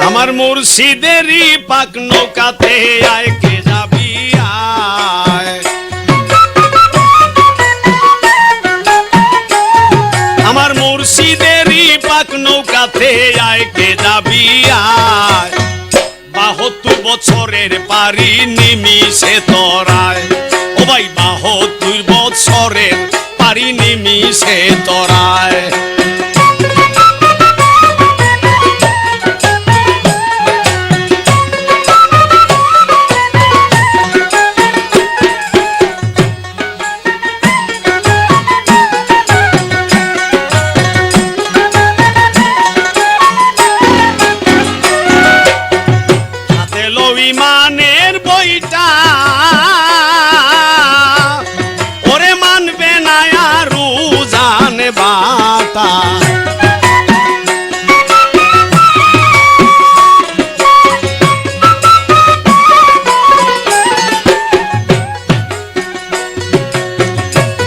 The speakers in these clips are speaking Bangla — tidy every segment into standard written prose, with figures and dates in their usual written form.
আমার মুর্শিদেরই পাক নৌকাতে আয় কে যাবি আয়। আমার মুর্শিদেরই পাক নৌকাতে আয় কে যাবি আয়। ৭২ বছরের পারি নিমিষে তরায় ও ভাই ৭২ বছরের পারি নিমিষে তরায়। ইমানের বইটা ওরে মানবে না আরু জানে বাটা।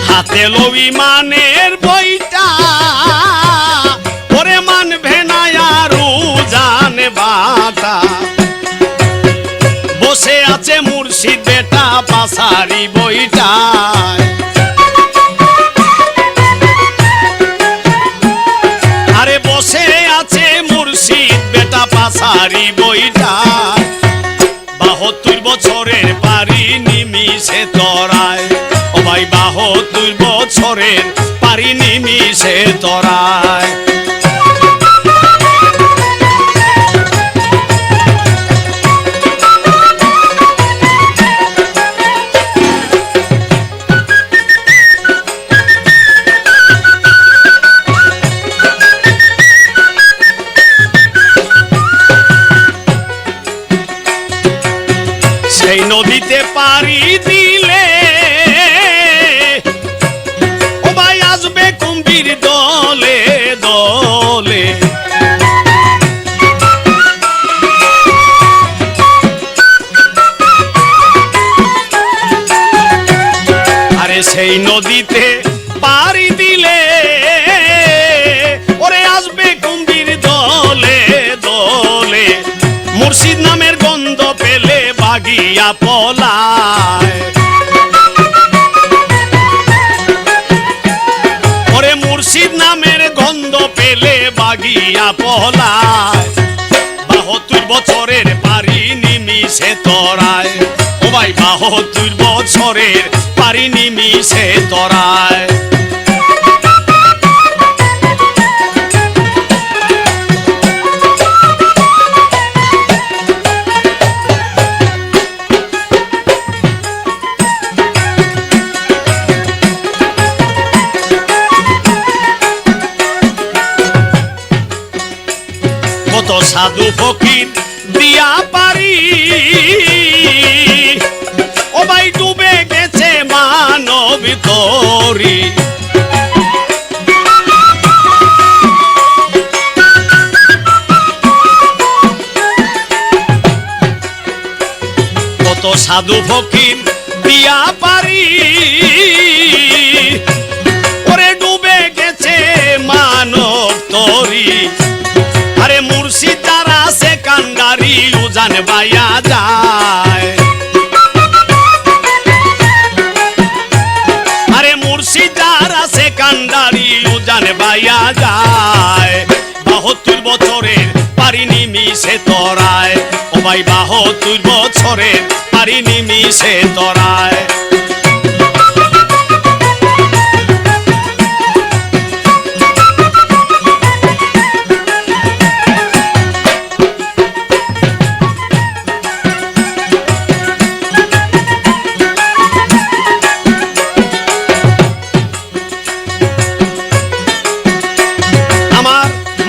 হাতে লো ইমানের বইটা ওরে মানবে না আরু জানে বাটা। বসে আছে মুর্শিদ বেটা পাসারি বইটায়। আরে বসে আছে মুর্শিদ বেটা পাসারি বইটায়। ৭২ বছরের পারি নিমিষে তরায় ও ভাই ৭২ বছরের পারি নিমিষে তরায়। সেই নদীতে পাড়ি দিলে ও ভাই আসবে কুম্ভীর দলে দলে। আরে সেই নদীতে পাড়ি দিলে ওরে আসবে কুম্ভীর দলে দলে। মুর্শিদ নামের গন্ধ পেলে বাগিয়া পলায় ওরে মুর্শিদ নামের গন্ধ পেলে বাগিয়া পলায়। ৭২ বছরের পারি নিমিষে তরায় ও ভাই ৭২ বছরের পারি নিমিষে তরায়। কত সাধু ফকির দিয়া পারি ও ভাই ডুবে গেছে মানব তরি। কত সাধু ফকির দিয়া পারি ওরে ডুবে গেছে মানব তরি। আরে মুর্শিদ যারা সে কান্ডারি উজান বাইয়া যায়। আরে মুর্শিদ যারা সে কান্ডারি উজান বাইয়া যায়। ৭২ বছরের পারি নিমিষে তরায় ও ভাই ৭২ বছরের পারি নিমিষে তরায়।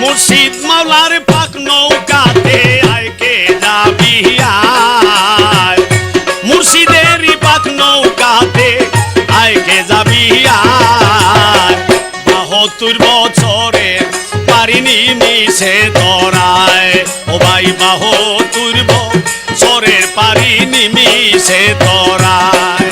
মুর্শিদ মাওলার পাক নৌকাতে আয় কে যাবি আয়। মুর্শিদেরই পাক নৌকাতে আয় কে যাবি আয়। ৭২ বছরের পারি নিমিষে তরায় ও ভাই ৭২ বছরের পারি নিমিষে তরায়।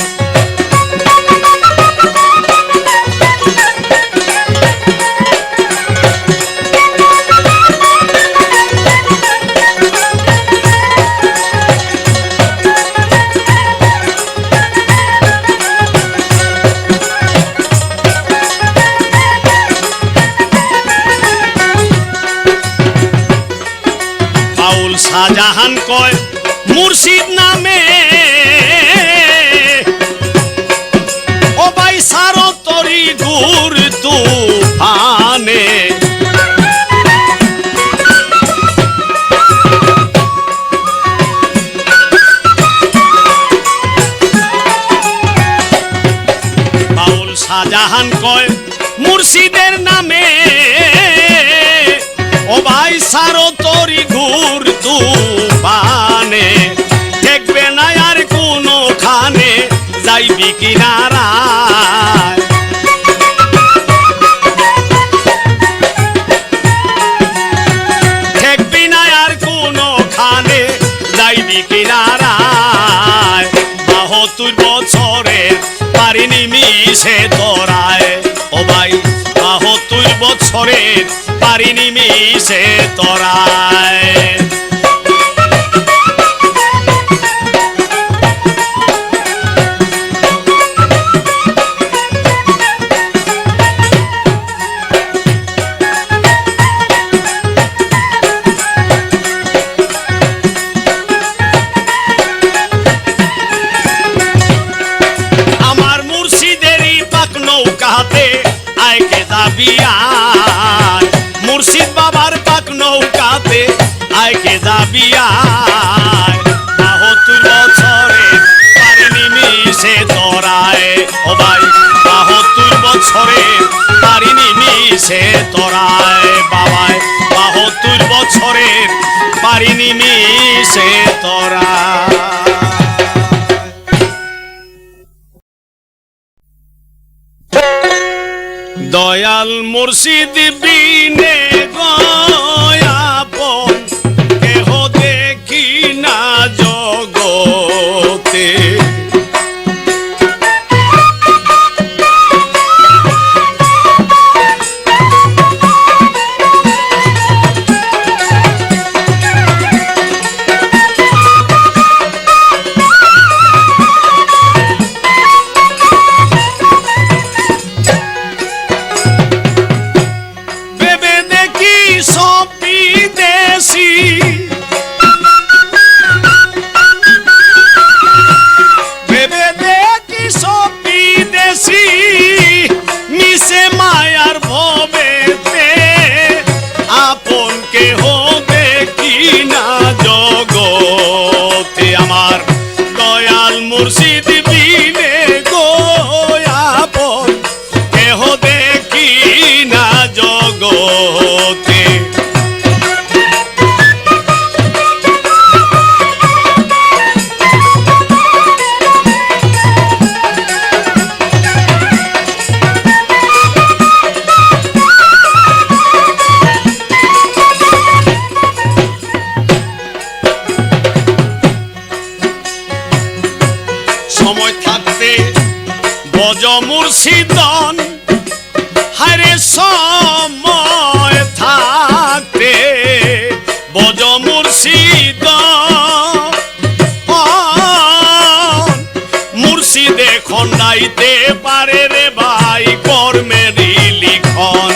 শাহজাহান কয় মুর্শিদ নামে ও ভাই সারো তরি গুর তুফানে বাউল শাহজাহান কয় মুর্শিদের নামে ও ভাই সারো তরি ঘুর তুফানে দেখবে না আর কোনো খানে যাইবি কিনারায় দেখবি না আর কোনো খানে যাইবি কিনারায় ৭২ বছরের পারিনি মিশে তোরায় ও ভাই ৭২ বছরের পারিনি মিশে তোরায় আমার মুর্শিদেরই পাক নৌকাতে আইকে যাবি আয় মুর্শিদ বাবার পাক নৌকাতে আইকে যাবি আয় ৭২ বছরে পারিনি মিশে তোরায় ও ভাই ৭২ বছরে পারিনি মিশে তোরায় বাবায় ৭২ বছরের পারিনি মিশে তোরায় দয়াল মুর্শিদ বিনে গয়াপন কেহ দেখি না জগতে মুর্শিদ বিনে গয়াপন কেহ দেখি না জগতে সময় থাকতে বজ মুর্শিদন হায়রে সময় থাকতে বজ মুর্শিদন মুর্শিদে খন্ডাইতে পারে রে ভাই কর্মেরই লিখন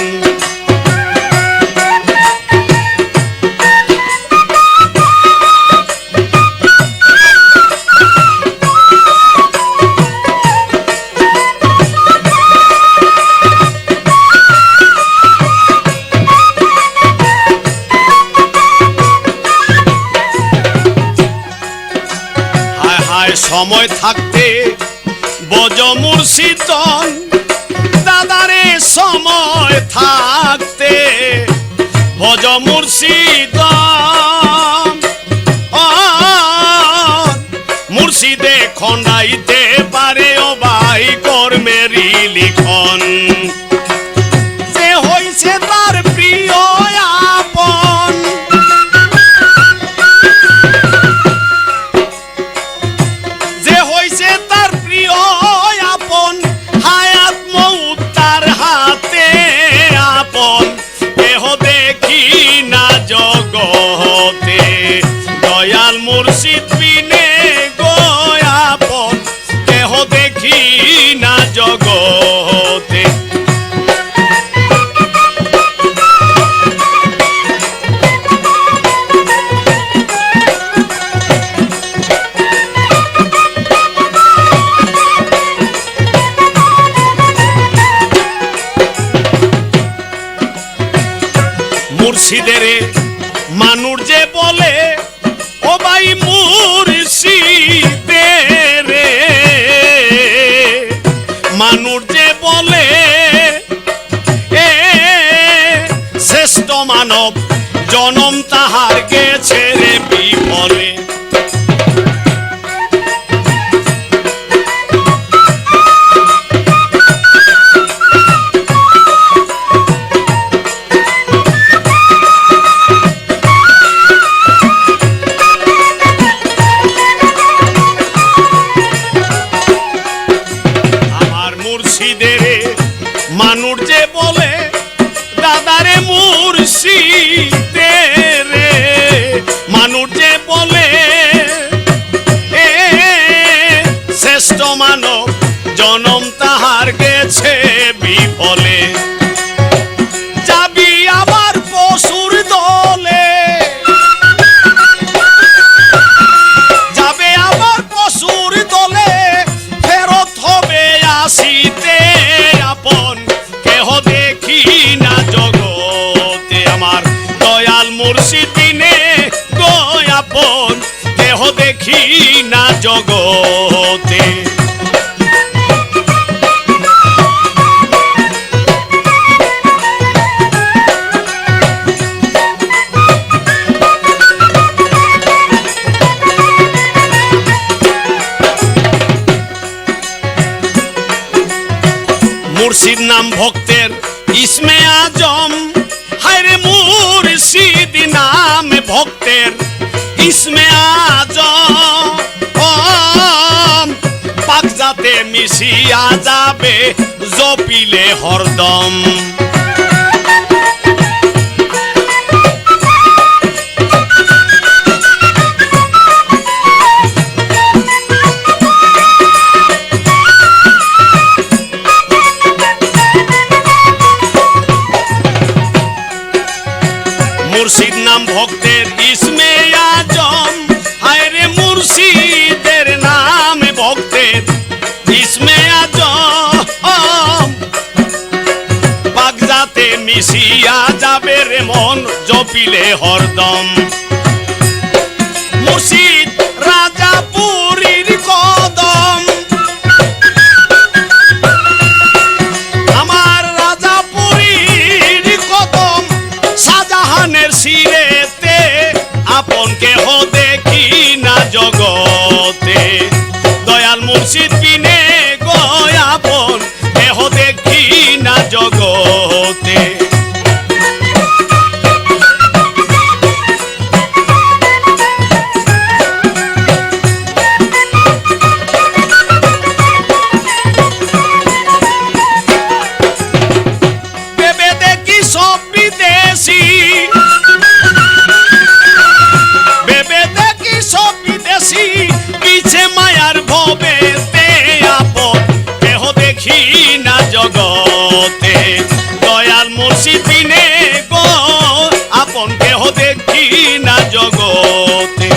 সময় থাকতে বজ মুর্শিদন দাদারে সময় থাকতে বজ মুর্শিদন মুর্শিদে খন্ডাইতে পারে ও ভাই কর্মেরই লিখন যে হইছে তার প্রিয় আপন দয়াল মুর্শিদ বিনে গয়াপন কেহ দেখি না জগতে মুর্শিদের মানুষ যে বলে ও ভাই মুর্শিদের মানুষ যে বলে এ শ্রেষ্ঠ মানব জনম তাহার গেছে রে বিফলে। মানুষ যে বলে দাদারে মুর্শিদের মানুষ যে বলে এ শ্রেষ্ঠ মানব জনম তাহার গেছে বিফলে। যাবি আবার পশুর দলে যাবে আবার পশুর দলে ফেরত হবে আসিতে আপন কেহ দেখি না জগতে আমার দয়াল মুর্শিদ বিনে আপন কেহ দেখি না জগতে। মুর্শিদ নাম ভক্তের ইসমে আজম হায়রে মুর্শিদ নাম ভক্তের ইসমে আজম পাক যাতে মিশিয়া যাবে জপিলে হরদম। মুর্শিদ নাম ভক্তের ইসমে আজম হায়রে মুর্শিদের নাম ভক্তের ইসমে আজম পাক যাতে মিশিয়া যাবে রে মন জপিলে হরদম। মুর্শিদ রাজা পুরীর কদম আমার রাজা পুরীর কদম শাহজাহানের শিরেতে আপন কেহ দেখি না জগতে দয়াল মুর্শিদ বিনে আপন কেহ দেখি না জগতে। ভেবে দেখি সব বিদেশি ভেবে দেখি সব বিদেশি পিছে মায়ার ভবেতে আপন কেহ দেখি না জগতে দয়াল মুর্শিদ বিনে আপন কেহ দেখি না জগতে।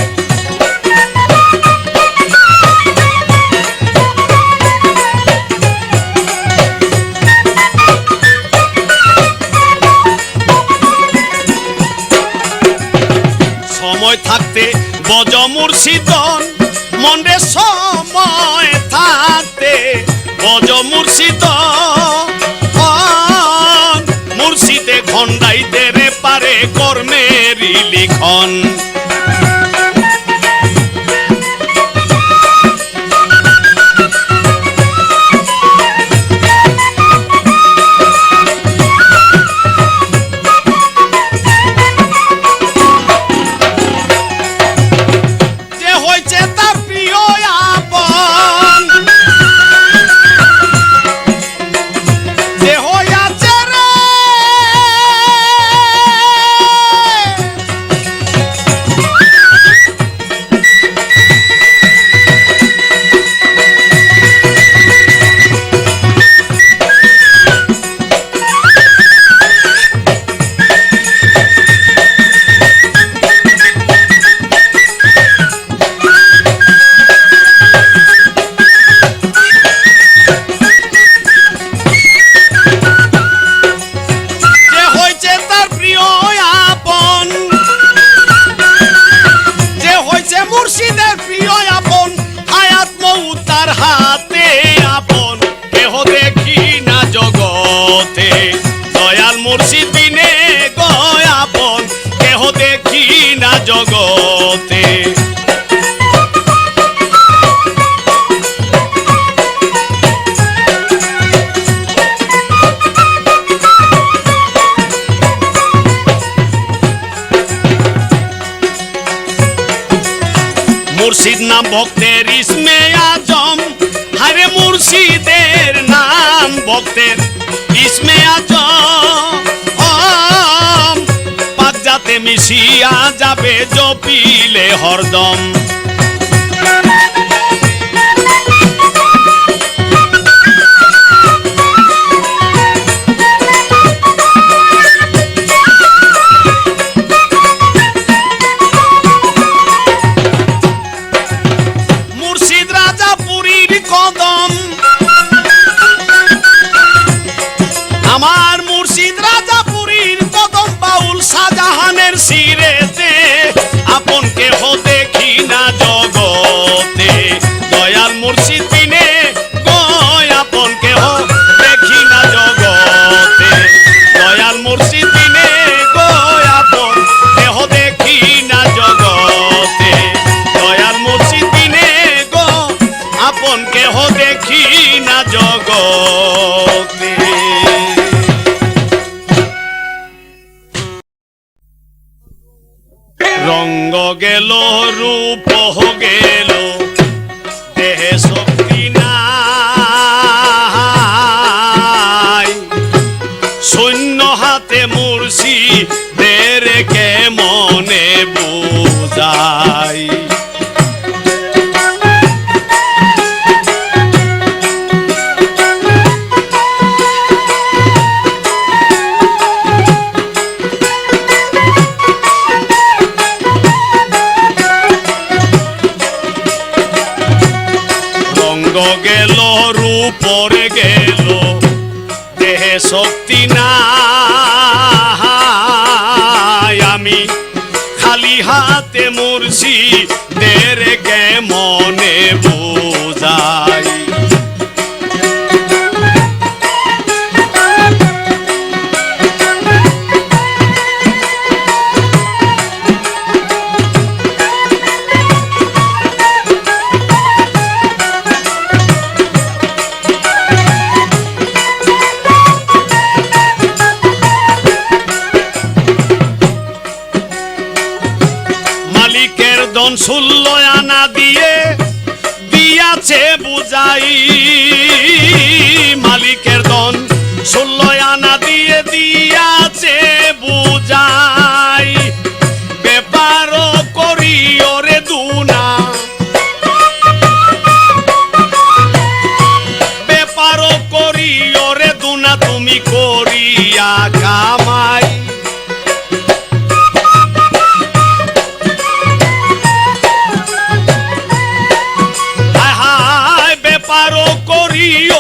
সময় থাকতে বজ মুর্শিদন মনে সময় থাকতে বজ মুর্শিদন মুর্শিদে খন্ডাইতে রে পারে কর্মেরই লিখন। মুর্শিদ নাম ভক্তের ইসমে আজম, হারে মুর্শিদের নাম ভক্তের ইসমে আজম। পাক যাতে মিশিয়া যাবে জপিলে হরদম। আমার মুর্শিদ রাজাপুরীর কদম বাউল শাহজাহানের সিরেতে আপন কেহ দেখি না জগতে। দয়াল মুর্শিদ বিনে গয় আপন কেহ দেখি না জগতে। দয়াল মুর্শিদ বিনে গয় আপন কেহ দেখি না জগতে। দয়াল মুর্শিদ বিনে গো আপন কেহ দেখি না জগতে। রঙ্গ গেল রূপ গেল দেহে শক্তি নাই। শূন্য হাতে মুর্শিদের কে মনে বুঝাই। গেল রূপরে গেল দেহে শক্তি নাই। আমি খালি হাতে মুর্শিদের কে মনে বুঝাই। ধন 16 আনা দিয়ে দিয়াছে বুঝাই। মালিকের ধন 16 আনা দিয়ে দিয়াছে বুঝাই। ব্যাপার করি ওরে দুনা, ব্যাপার করি ওরে দুনা তুমি করিয়া কামাই।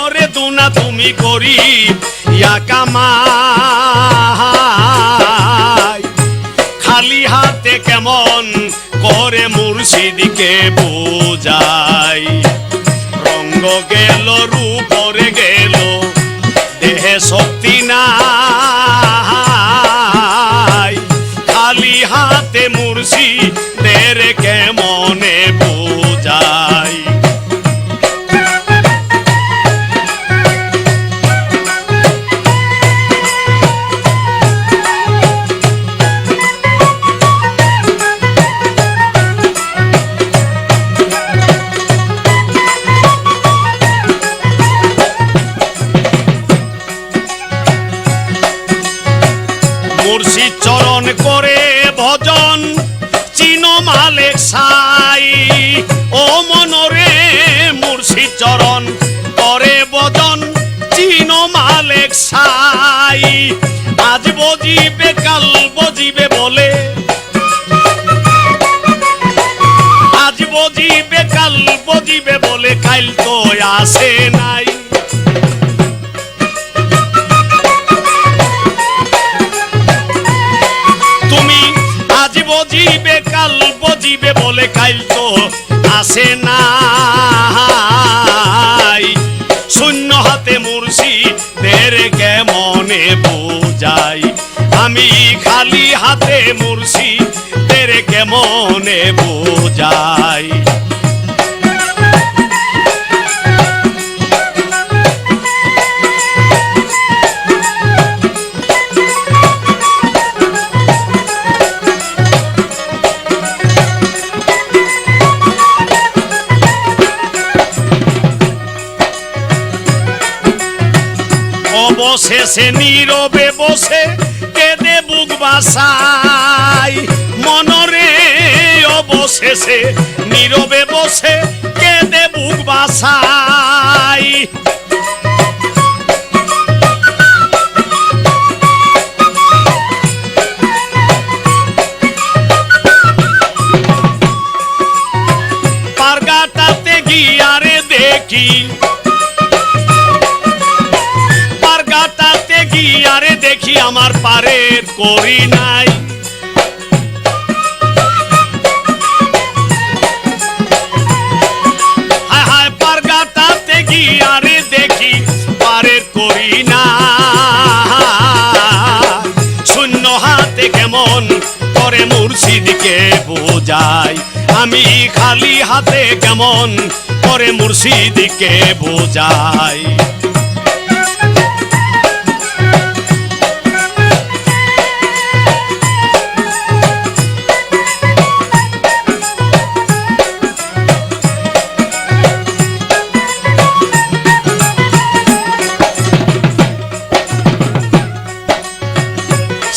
ওরে দুনা তুমি করি ইয়া কামাই। খালি হাতে কেমন করে মুর্শিদকে বুঝাই। রঙ্গ গেল রূপরে গেল দেহে শক্তি নাই। খালি হাতে মুর্শিদের কেমনে বুঝাই। মুর্শিদ চরণ করে ভজন চিন মালিক সাই। ও মনরে মুর্শিদ চরণ করে ভজন চিন মালিক সাই। আজ বজিবে কাল বজিবে বলে, আজ বজিবে কাল বজিবে বলে কাল তো আসে নাই। বজিবে কাল বজিবে বলে কাল তো আসে নাই। শূন্য হাতে মুর্শিদের কে মনে বুঝাই। আমি খালি হাতে মুর্শিদের কে মনে বুঝাই। অবশেষে নীরবে বসে কেঁদে বুক বাসাই মনরে অবশেষে নীরবে বসে কেঁদে বুক বাসাই পারগাটাতে গিয়ারে দেখি পারগাটাতে গিয়ারে দেখি আমার পারের করি নাই হায় হায় পারগাটাতে গিয়ারে দেখি পারের করি না শূন্য হাতে কেমন করে মুর্শিদকে বোঝাই আমি খালি হাতে কেমন করে মুর্শিদকে বোঝাই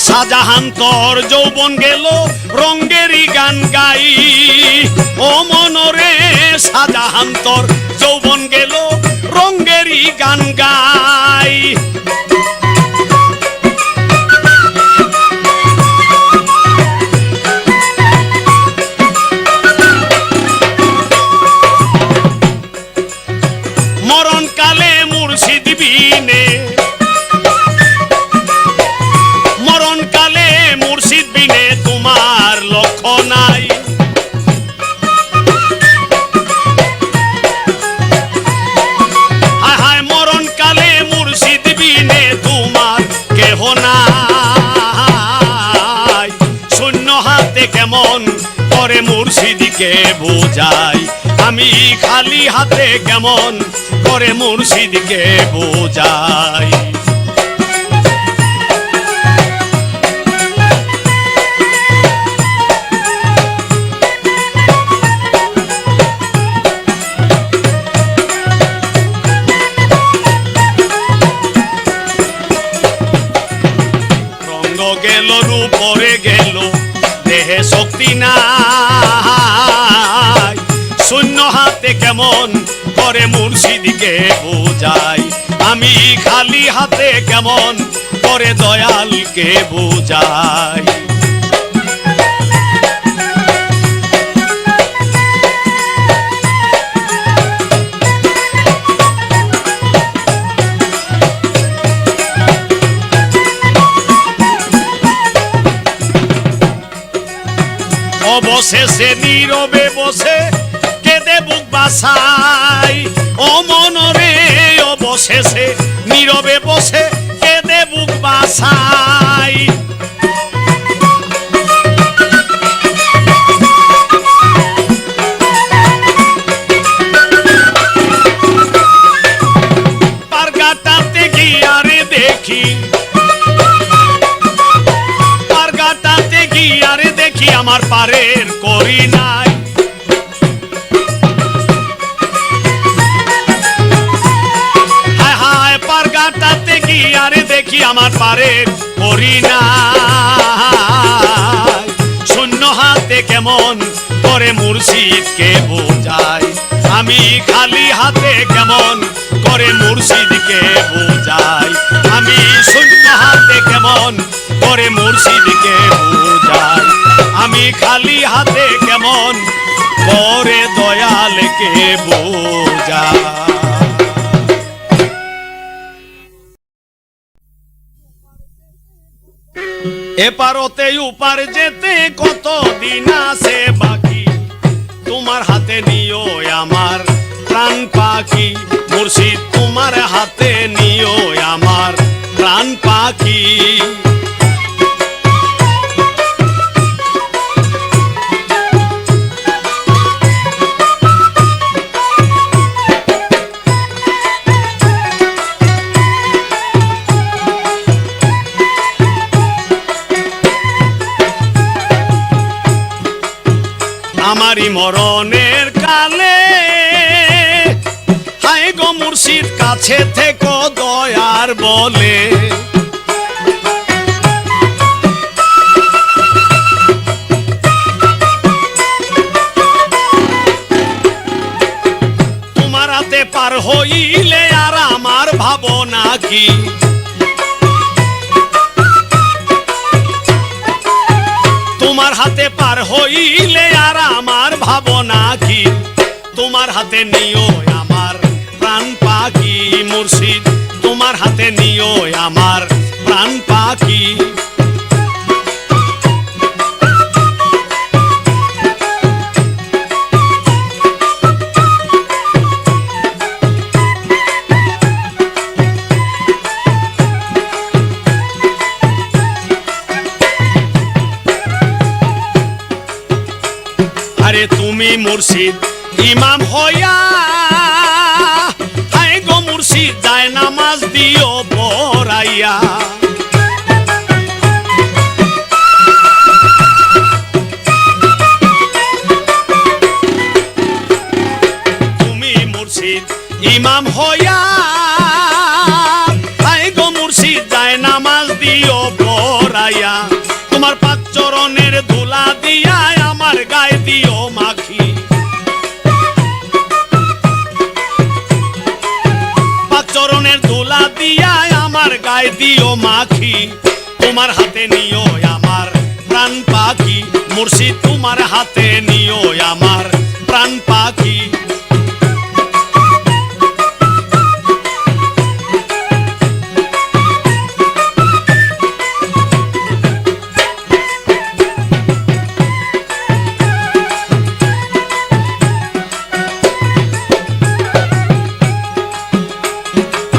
শাহজাহান তোর যৌবন গেল রঙ্গেরই গান গাই ও মনরে শাহজাহান তোর যৌবন গেল রঙ্গেরই গান গাই মরণকালে মুর্শিদ বিনে মরণকালে মুর্শিদ বিনে তোমার লক্ষ্য নাই হায় হায় মরণকালে মুর্শিদ বিনে তোমার কেহ নাই শূন্য হাতে কেমন করে মুর্শিদকে বোঝাই আমি খালি হাতে কেমন করে মুর্শিদকে বোঝাই গেল রূপরে গেল দেহে শক্তি নাই শূন্য হাতে কেমন করে মুর্শিদকে বোঝাই আমি খালি হাতে কেমন করে দয়ালকে বোঝাই অবশেষে নীরবে বসে কেঁদে বুক বাসাই ও মনরে অবশেষে নীরবে বসে কেঁদে বুক বাসাই পারগাটাতে গিয়ারে দেখি পারগাটাতে গিয়ারে দেখি আমার পারের করি নাই হায় হায় পারগাটাতে গিয়ারে দেখি আমার পারের করি নাই শূন্য হাতে কেমন করে মুর্শিদকে বোঝাই আমি খালি হাতে কেমন করে মুর্শিদকে বোঝাই আমি শূন্য হাতে কেমন করে মুর্শিদকে বোঝাই আমি খালি হাতে কেমন করে দয়ালকে বোঝাই এপারতে উপার যেতে কত দিন আছে বাকি তোমার হাতে নিও আমার প্রাণ পাখি মুর্শিদ তোমার হাতে নিও আমার প্রাণ পাখি আমারি মরণের কালে হায় গো মুর্শিদ কাছে থেকো দয়ার বলে। তোমার হাতে পার হইলে আর আমার ভাবনা কি, তোমার হাতে পার হইলে আর আমার ভাবনা কি, তোমার হাতে নিও আমার প্রাণ পাখি মুর্শিদ, তোমার হাতে নিও আমার প্রাণ পাখি। আরে তুমি মুর্শিদ ইমাম হইয়া, হায় গো মুর্শিদ যায় নামাজ দিও পড়াইয়া। তুমি মুর্শিদ ইমাম হইয়া, হায় গো মুর্শিদ যায় নামাজ দিও পড়াইয়া। তোমার পাঁচ চরণের ধুলা দিয়া আমার গায়ে দিও মাখি, পাঁচ চরণের ধুলা দিয়া আমার গায়ে দিও মাখি। তোমার হাতে নিও আমার প্রাণ পাখি মুর্শিদ, তোমার হাতে নিও আমার প্রাণ পাখি।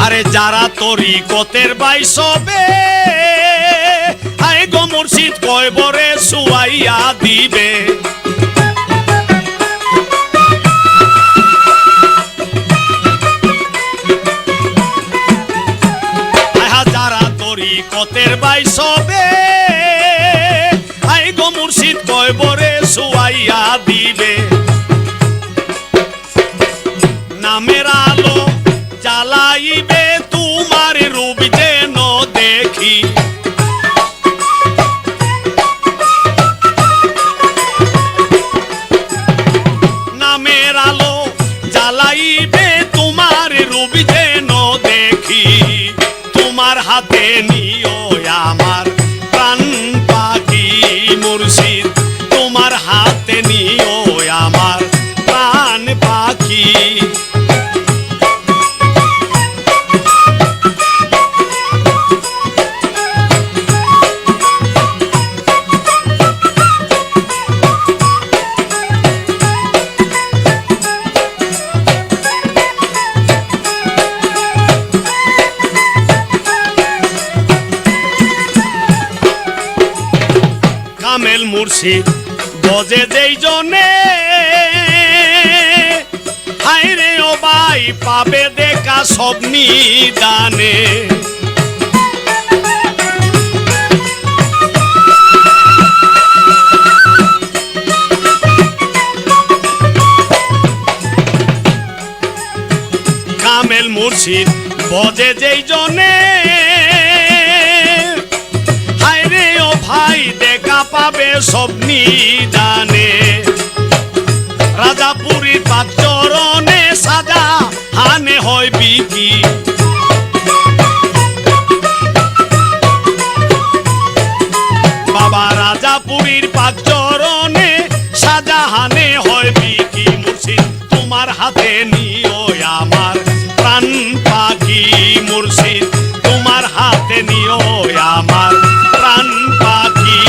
আরে যারা তরিকতের বাইসবে, হায় গো মুর্শিদ কয়বরে শুয়াইয়া দিবে। যারা তরিকতের বাইসবে, হায় গো মুর্শিদ কয়বরে শুয়াইয়া দিবে। নামের আলো জ্বালাইবে তোমার রূপ যেন দেখি, নামের আলো জ্বালাইবে তোমার রূপ যেন দেখি। তোমার হাতে নিও আমার প্রাণ পাখি মুর্শিদ, তোমার হাতে নিও আমার প্রাণ পাখি। কামেল মুর্শিদ বজে যেই জনে, হায় রে ও ভাই পাবে দেখা সব নিদানে। কামেল মুর্শিদ বজে যেই জনে, হায় রে ও ভাই দেখা পাবে সব নিদানে। রাজাপুরীর পাঁচ চরণে সাজা হানে হয় বিকি, বাবা রাজাপুরীর পাঁচ চরণে সাজা হানে হয় বিকি। মুর্শিদ তোমার হাতে নিও আমার প্রাণ পাখি মুর্শিদ, তোমার হাতে নিও আমার প্রাণ পাখি।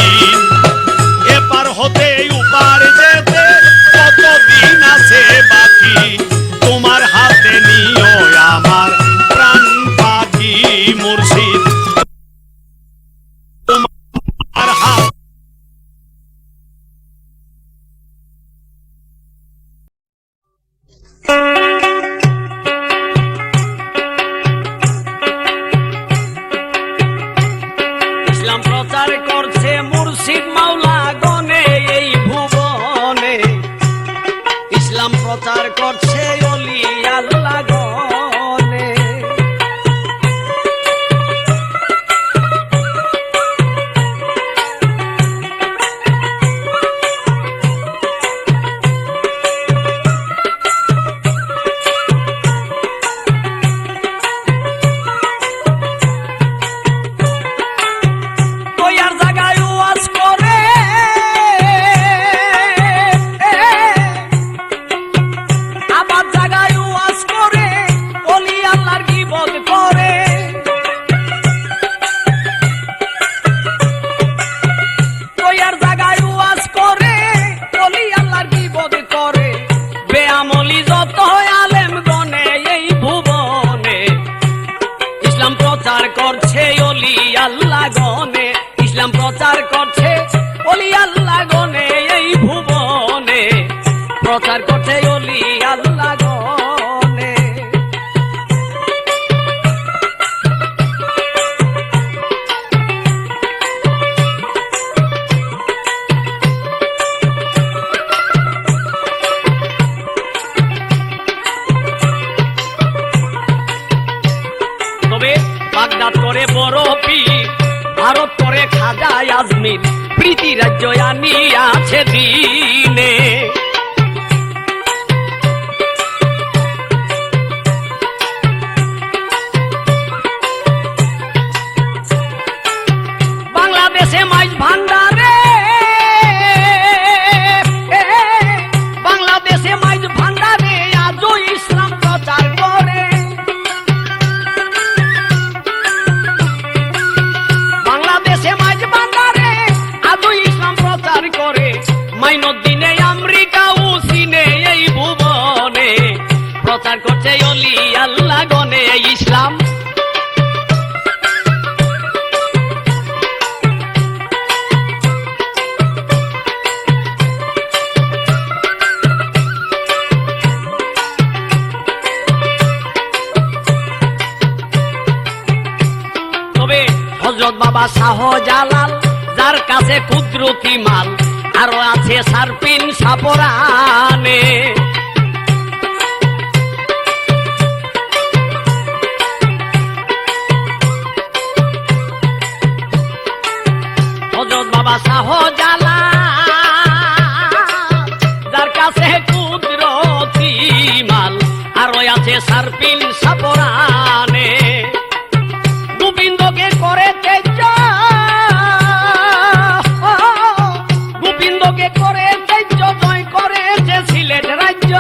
এপার হতে উপার যেতে কতদিন আছে বাকি, তোমার হাতে নিও আমার প্রাণ পাখি মুর্শিদ, তোমার হাত। প্রচার করছে অলি আল্লাহ গনে। বাগদাদ করে বড় পীর, ভারত করে খাজা আজমির, প্রীতি রাজ্য আনিয়াছে দিনে। বাংলাদেশে মাইজ ভান্ডারে, বাংলাদেশে মাইজ ভান্ডারে আজও ইসলাম প্রচার করে। মাইনুদ্দিনে আমেরিকা ও চীনে এই ভুবনে প্রচার করছে অলি আল্লাহ গনে ইসলাম। তবে হযরত বাবা শাহজালাল, যার কাছে কুদরতি মাল, আরো আছে সারপিন সাপরানে। হযরত বাবা শাহজালাল, যার কাছে কুদরতি মাল, আরো আছে সারপিন সাপরানে। গোবিন্দকে করে তেজ, গোবিন্দকে করে তেজ জয় করেছে সিলেট রাজ্য।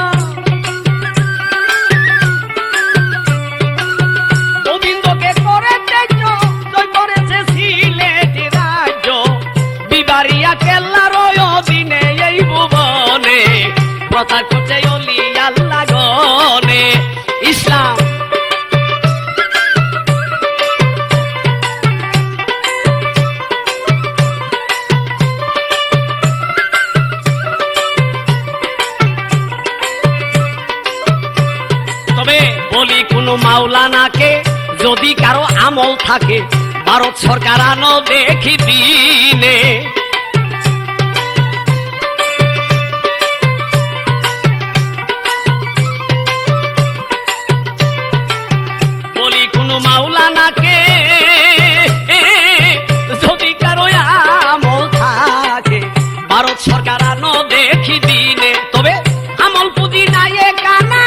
গোবিন্দকে করে তেজ জয় করেছে সিলেট রাজ্য। বিবারিয়া কেল্লার অধীনে এই ভুবনে প্রচার করছে অলি আল্লাহ গনে ইসলাম। বলি কোন মাওলানাকে যদি কারো আমল থাকে, ভারত সরকার আনো দেখি দিনে। বলি কোন মাওলানাকে যদি কারো আমল থাকে, ভারত সরকার আনো দেখি দিনে। তবে আমল পুঁজি নাই কানা,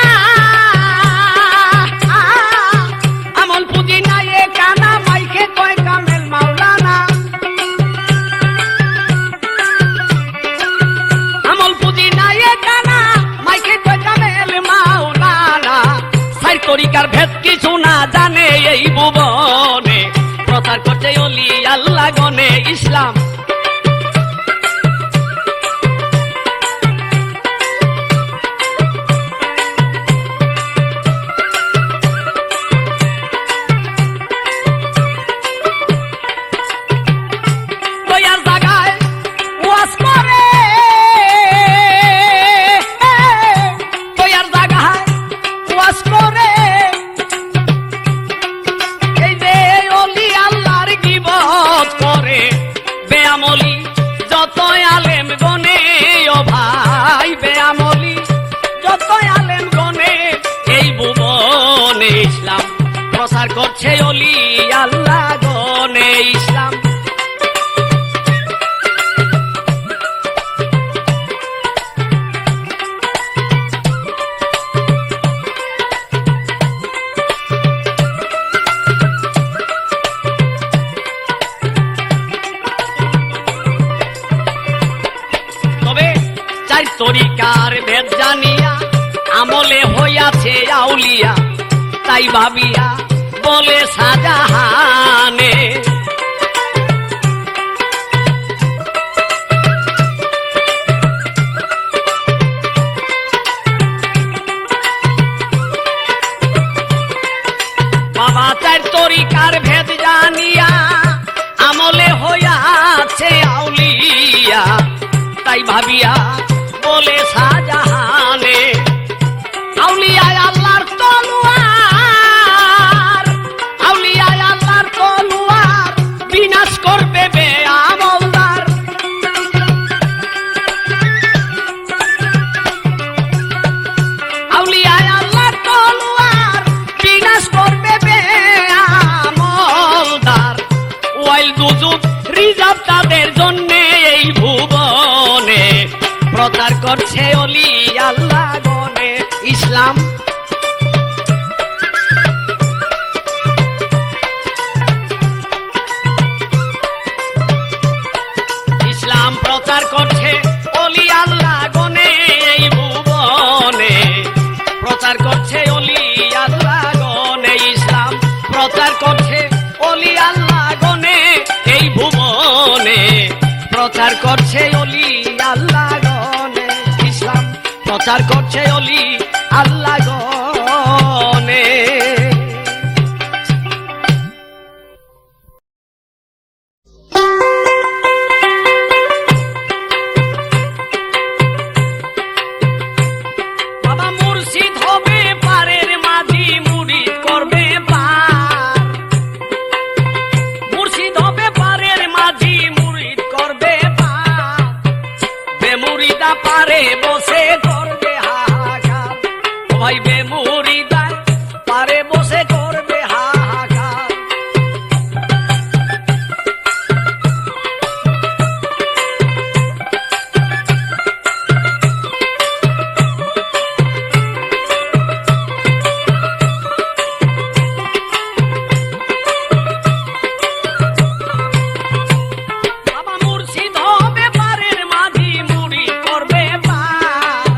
তরিকার ভেদ কিছু না জানে এই ভুবনে প্রচার করছে অলি আল্লাহ গনে ইসলাম। প্রচার করছে অলি আল্লাহ গনে ইসলাম। তবে চার তরিকার ভেদ জানিয়া আমলে হইয়াছে আউলিয়া, তাই ভাবিয়া বলে শাহজাহানে। বাবা চার তরিকার ভেদ জানিয়া আমলে হইয়াছে আউলিয়া, তাই ভাবিয়া বলে শাহজাহান। প্রচার করছে অলি আল্লাহ গনে ইসলাম। ইসলাম প্রচার করছে অলি আল্লাহ গনে এই ভুবনে, প্রচার করছে অলি আল্লাহ গনে ইসলাম, প্রচার করছে অলি আল্লাহ গনে এই ভুবনে, প্রচার করছে অলি আল্লাহ গনে ইসলাম, প্রচার করছে অলি আল্লাহ গনে। বাবা মুর্শিদ হবে পারের মাঝি মুরিদ করবে পার, মুর্শিদ হবে পারের মাঝি মুরিদ করবে পার, বেমুরিদা পারে বসে করবে হাহাকার, ও ভাই বেমুরিদা পারে বসে করবে হাহাকার। বাবা মুর্শিদ হবে পারের মাঝি মুরিদ করবে পার,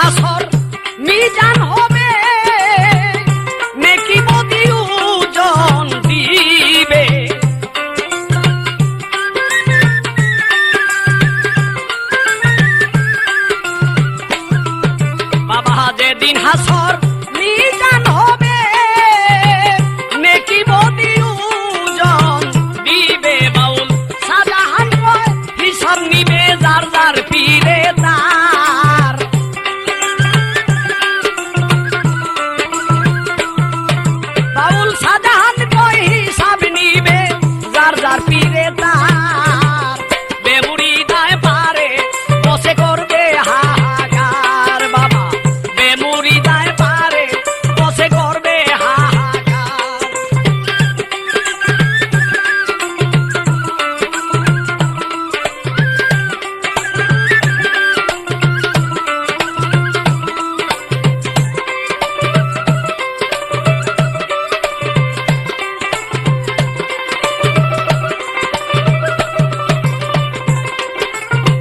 হাসর মিজান হবে নেকি বদি ওজন দিবে বাবা যেদিন হাসর মিজান হবে নেকি বদি ওজন দিবে বাউল শাহজাহান কয় হিসাব নিবে যার যার পীরে তার বাউল শাহজাহান কয় হিসাব নিবে যার যার পীরে তার বেমুরিদায় পারে বসে করবে হাহাকার বাবা বেমুরিদায় পারে বসে করবে হাহাকার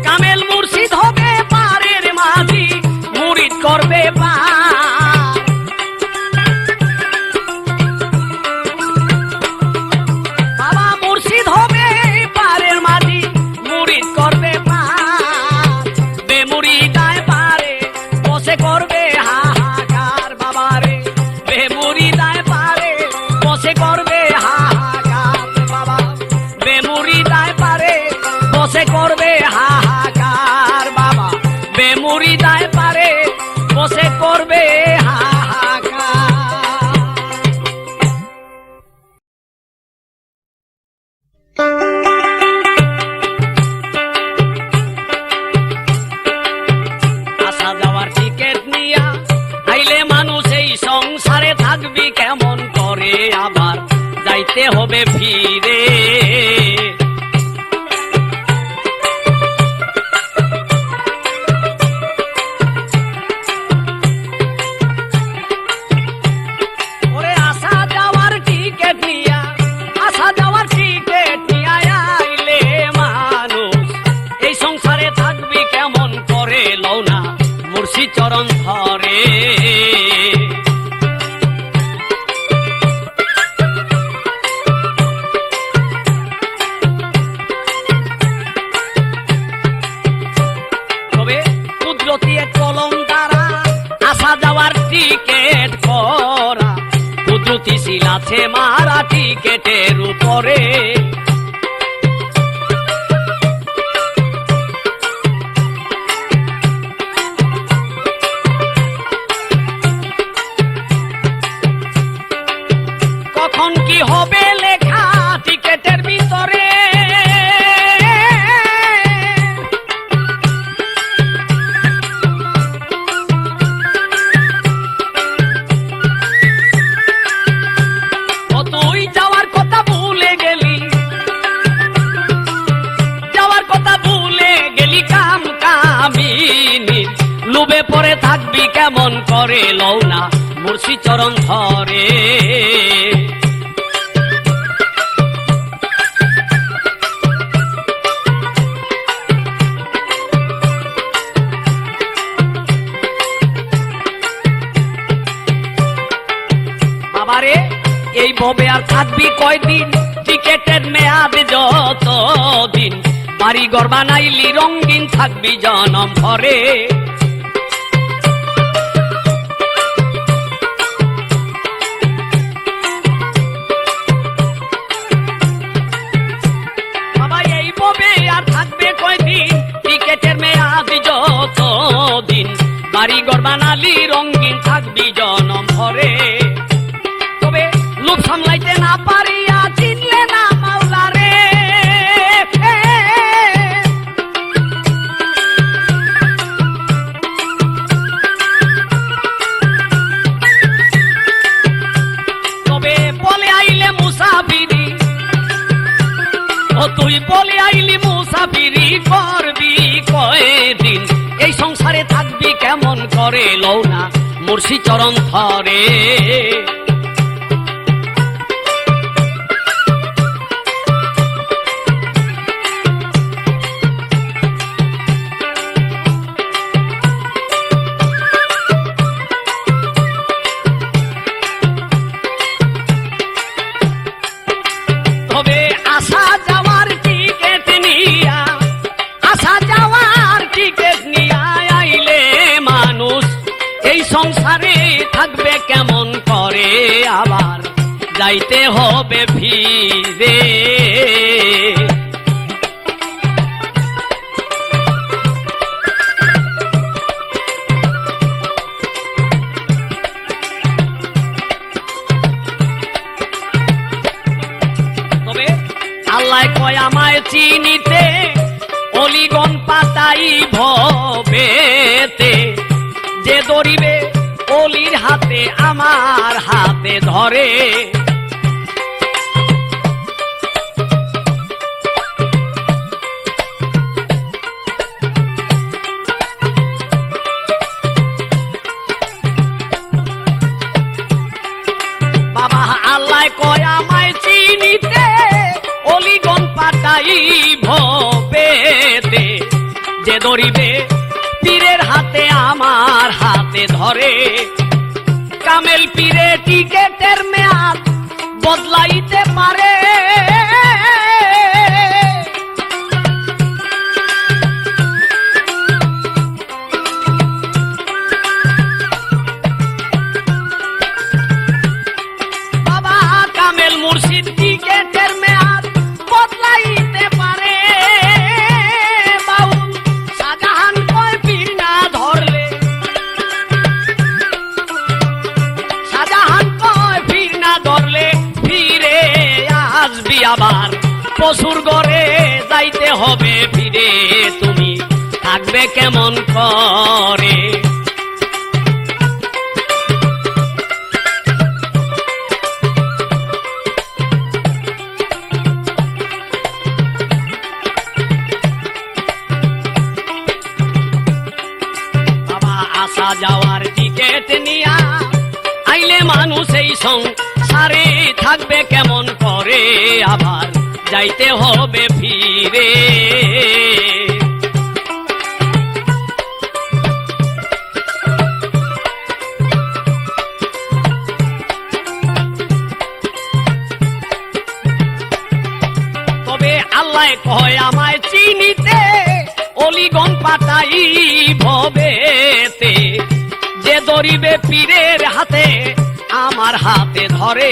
কামেল মুর্শিদ হবে পারের মাঝি মুরিদ করবে পার বাবা মুর্শিদ হবে পারের মাঝি মুরিদ করবে পার বেমুরিদায় পারে বসে করবে হাহাকার বাবারে বেমুরিদায় পারে বসে করবে হাহাকার বাবা বেমুরিদায় পারে বসে করবে হাহাকার বাবা বেমুরিদায় পারে বসে করবে হাহাকার আসা যাওয়ার টিকিট নিয়া আইলে মানুষ এই সংসারে থাকবি কেমন করে আবার যাইতে হবে ফিরে ওরে আসা যাওয়ার টিকিট নিয়া আসা যাওয়ার টিকিট নিয়া আইলে মানুষ এই সংসারে থাকবি কেমন করে লওনা মুর্শিদ চরণ ধরে তবে কুদরতি এক কলম দ্বারা আসা যাওয়ার টিকিট করা কুদরতি শিল আছে মারা টিকিটের উপরে কখন কি হবে লেখা টিকিটের ভিতরে ও তুই যাওয়ার কথা ভুলে গেলি যাওয়ার কথা ভুলে গেলি কাম কামিনী লুবে পরে থাকবি কেমন করে লওনা মুর্শিদ চরণ ধরে বাবারে এই ভবে আর থাকবি কয়দিন টিকেটের মেয়াদ যত দিন বাড়ি ঘর বানাইলি রঙিন থাকবি জনম ভরে বাবা এই ভবে আর থাকবে কয়দিন টিকেটের মেয়াদ যত দিন বাড়ি ঘর বানালি রঙিন থাকবি জনম ভরে তবে লোক সামলাইতে না পারিয়া চিনলে না মাওলা রে তবে বলে আইলে মুসাফিরি ও তুই বলে আইলি মুসাফিরি করবি কয়দিন এই সংসারে থাকবি কেমন করে লওনা মুর্শিদ চরণ ধরে থাকবে কেমন করে আবার যাইতে হবে ফিরে তবে আল্লাহ কয় আমায় চিনিতে অলিগন পাতাই ভবেতে যে ধরিবে অলির হাতে আমার হাতে ধরে বাবা আল্লাহ কয় আমায় চিনিতে অলিগন পাতাই ভবেতে যে ধরিবে পীরের হাতে আমার হাতে ধরে কামেল পীরে টিকেটের মেয়াদ বদলাইতে পারে বাবা কামেল মুর্শিদ টিকেটের মেয়াদ বদলাইতে পারে বাউল শাহজাহান কয় পীর না ধরলে শাহজাহান কয় পীর না ধরলে ফিরে আসবি আবার পশুর ঘরে যাইতে হবে ফিরে তুমি থাকবে কেমন করে আসা যাওয়ার টিকেট নিয়া আইলে মানুষ এই সংসারে থাকবে কেমন করে আবার যাইতে হবে ফিরে তবে আল্লাহ কয় আমায় চিনিতে অলিগন পাতাই ভবেতে যে ধরিবে পীরের হাতে আমার হাতে ধরে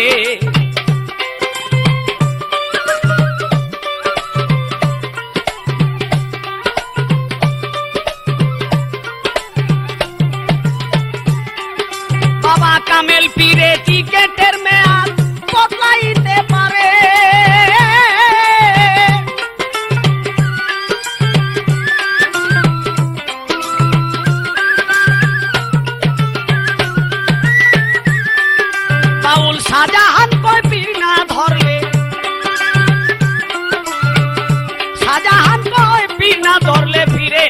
বাবা কামেল পীরে টিকেটের মেয়াদ বদলাইতে পারে বাউল শাহজাহান কয় পীর না ধরলে শাহজাহান কয় পীর না ধরলে ফিরে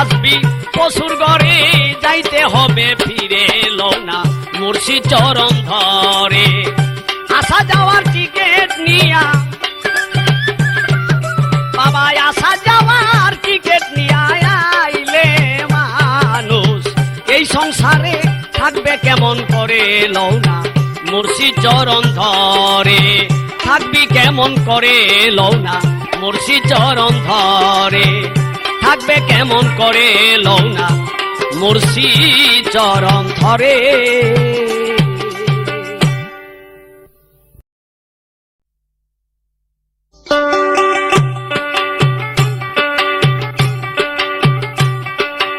আসবি পশুর ঘরে যাইতে হবে ফিরে লৌনা মুর্শিদ চরণ ধরে আসা যাওয়ার টিকেট নিয়া বাবা আসা যাওয়ার টিকেট নিয়া আইলে মানুষ এই সংসারে থাকবে কেমন করে লৌনা মুর্শিদ চরণ ধরে থাকবি কেমন করে লৌনা মুর্শিদ চরণ ধরে থাকবে কেমন করে লৌনা মুর্শিদ চরণ ধরে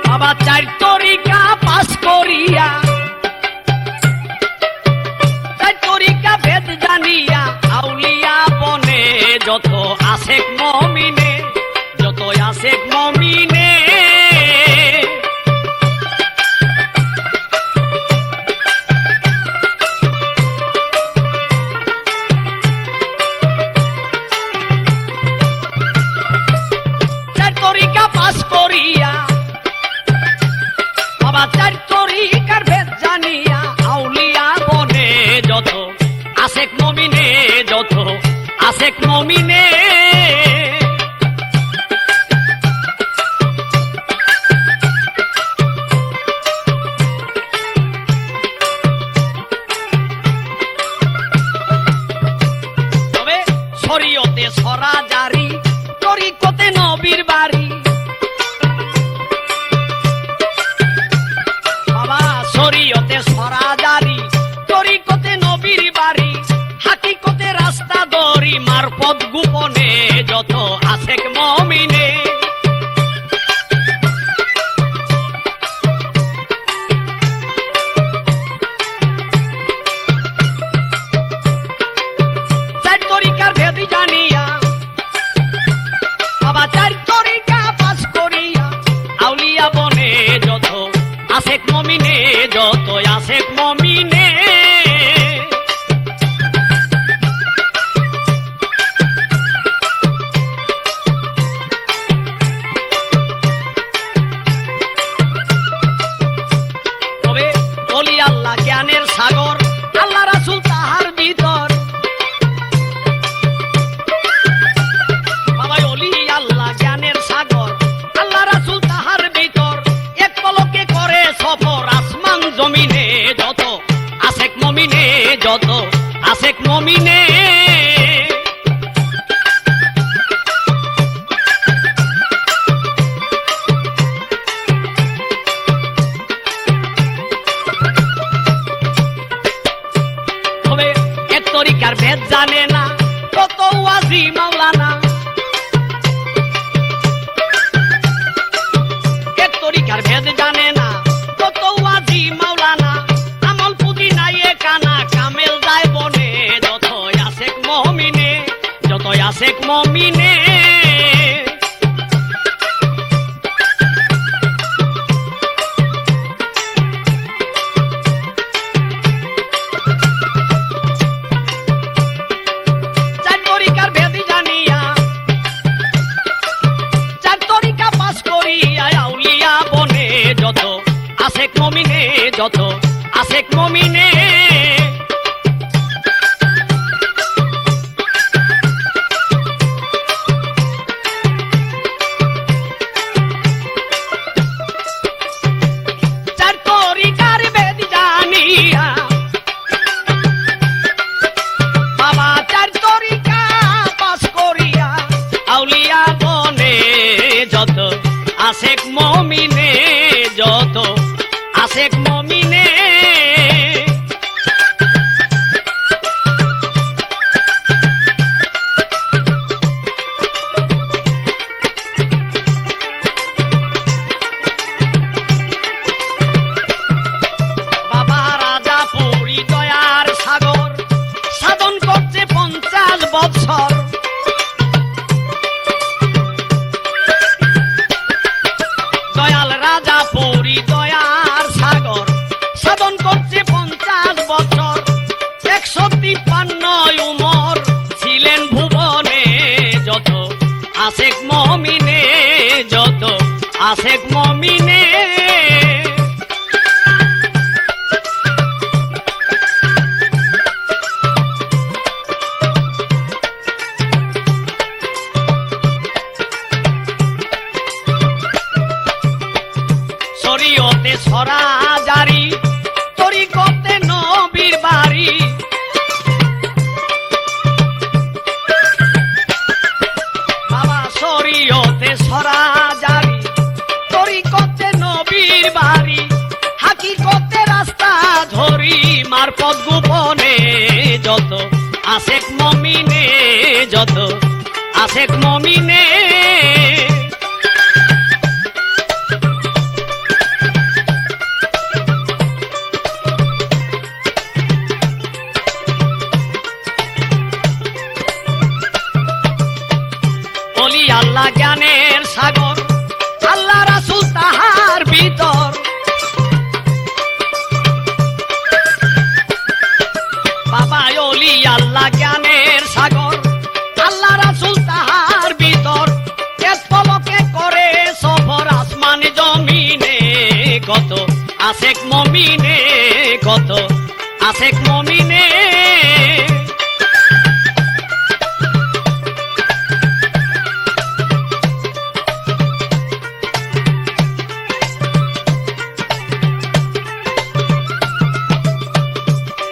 বাবা চার তরিকা পাস করিয়া ভেদ জানিয়া আউলিয়া বনে যত আশেক মমিনে যত আশেক মমিনে চার তরিকা পাস করিয়া বাবা চার তরিকার ভেদ জানিয়া আউলিয়া বনে যত আশেক মমিনে যত আশেক মমিনে তবে শরীয়তে সরা জারি তরিকতে নবীর বাড়ি বাবা শরীয়তে সরা জারি আশেক মমিনে তবে এক তরিকার ভেদ জানে না কত ওয়াজি মাওলানা, এক তরিকার ভেদ জানে না কত ওয়াজি মাওলানা, আমল পুঁজি নাই এ কানা কামেল যায় বনে, যতই আশেক মমিনে যতই আশেক মমিনে। চার তরিকার ভেদ জানিয়া চার তরিকা পাস করিয়া আউলিয়া বনে, যত আশেক মমিনে যত আশেক মমিনে। চার তরিকার ভেদ জানিয়া বাবা চার তরিকা পাস করিয়া আউলিয়া বনে, যত আশেক মমিনে যত আশেক মমিনে। বাবা রাজা পুরী দয়ার সাগর সাধন করছে 50 বছর, দয়াল রাজা পুরী দয়ার সাগর সাধন করছে 50 বছর, 153 উমর ছিলেন ভুবনে, যত আশেক মমিনে যত আশেক মমিনে। শরীয়তে ছড়া জারি তরিকতে নবীর বাড়ি, বাবা শরীয়তে ছড়া জারি তরিকতে নবীর বাড়ি, হাকিকতে রাস্তা ধরি মারফত গোপনে, যত আশেক মমিনে যত আশেক মমিনে। বলি আল্লাহ জ্ঞানের সাগর আল্লাহ রাসূল তাহার ভিতর, বাবা ওলি আল্লাহ জ্ঞানের সাগর আল্লাহ রাসূল তাহার ভিতর, এক পলকে করে সফর আসমান জমিনে, কত আশেক মমিনে কত আশেক মমিনে।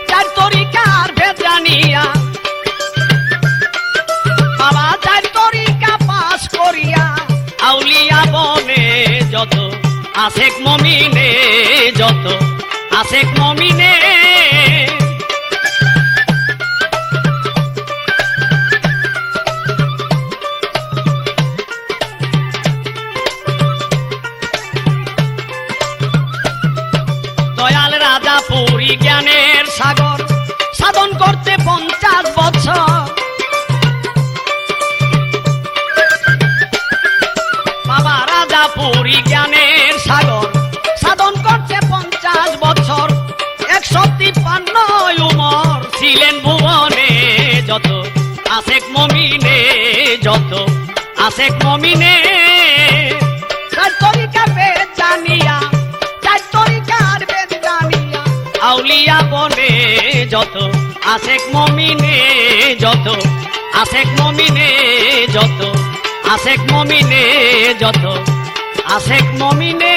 চার তরিকার ভেদ জানিয়া বাবা চার তরিকা পাস করিয়া আউলিয়া বনে, যত আশেক মমিনে যত আশেক মমিনে। দয়াল রাজা পুরী জ্ঞানের সাগর সাধন করতে 50 বছর, বাবা রাজা পুরী জ্ঞানের সাগর সাধন করতে 50 বছর, 153 উমর ছিলেন ভুবনে, যত আশেক মমিনে যত আশেক মমিনে। চার তরিকার ভেদ জানিয়া চার তরিকার ভেদ জানিয়া আউলিয়া বনে, যত আশেক মমিনে যত আশেক মমিনে যত আশেক মমিনে যত আশেক মমিনে।